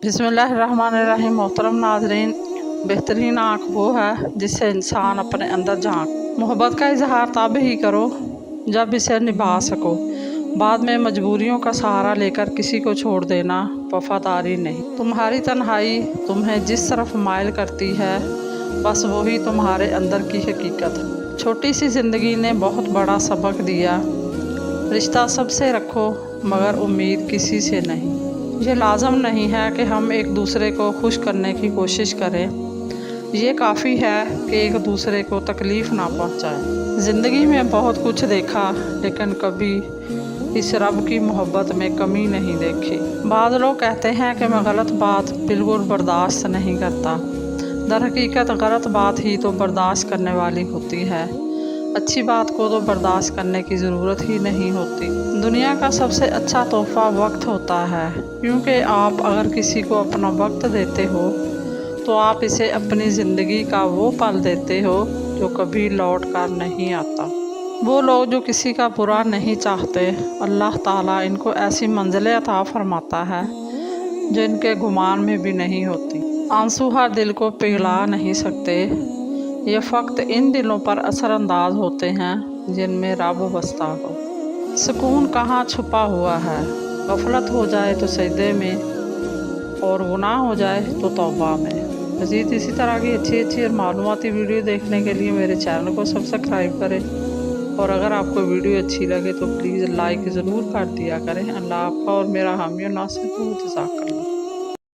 बिस्मिल्लाहिर्रहमानिर्रहीम। मोहतरम नाज़रीन, बेहतरीन आँख वो है जिससे इंसान अपने अंदर झांक। मोहब्बत का इजहार तब ही करो जब इसे निभा सको। बाद में मजबूरियों का सहारा लेकर किसी को छोड़ देना वफादारी नहीं। तुम्हारी तन्हाई तुम्हें जिस तरफ माइल करती है, बस वही तुम्हारे अंदर की हकीकत है। छोटी सी ज़िंदगी ने बहुत बड़ा सबक दिया। रिश्ता सबसे रखो मगर उम्मीद किसी से नहीं। ये लाजम नहीं है कि हम एक दूसरे को खुश करने की कोशिश करें, ये काफ़ी है कि एक दूसरे को तकलीफ़ ना पहुंचाएं। ज़िंदगी में बहुत कुछ देखा लेकिन कभी इस रब की मोहब्बत में कमी नहीं देखी। बाद लोग कहते हैं कि मैं गलत बात बिल्कुल बर्दाश्त नहीं करता। दर हकीकत गलत बात ही तो बर्दाश्त करने वाली होती है, अच्छी बात को तो बर्दाश्त करने की ज़रूरत ही नहीं होती। दुनिया का सबसे अच्छा तोहफ़ा वक्त होता है, क्योंकि आप अगर किसी को अपना वक्त देते हो तो आप इसे अपनी ज़िंदगी का वो पल देते हो जो कभी लौट कर नहीं आता। वो लोग जो किसी का बुरा नहीं चाहते, अल्लाह ताला इनको ऐसी मंजिलें अता फरमाता है जो इनके गुमान में भी नहीं होती। आंसू हर दिल को पिघला नहीं सकते, ये फ़क्त इन दिलों पर असरअंदाज होते हैं जिनमें रब बसता हो। सुकून कहाँ छुपा हुआ है, गफलत हो जाए तो सजदे में और गुनाह हो जाए तो तौबा में। मज़ीद इसी तरह की अच्छी और मालूमाती वीडियो देखने के लिए मेरे चैनल को सब्सक्राइब करें, और अगर आपको वीडियो अच्छी लगे तो प्लीज़ लाइक ज़रूर कर दिया करें। अल्लाह आपका और मेरा हामी और नासिर को जज़ाकल्लाह।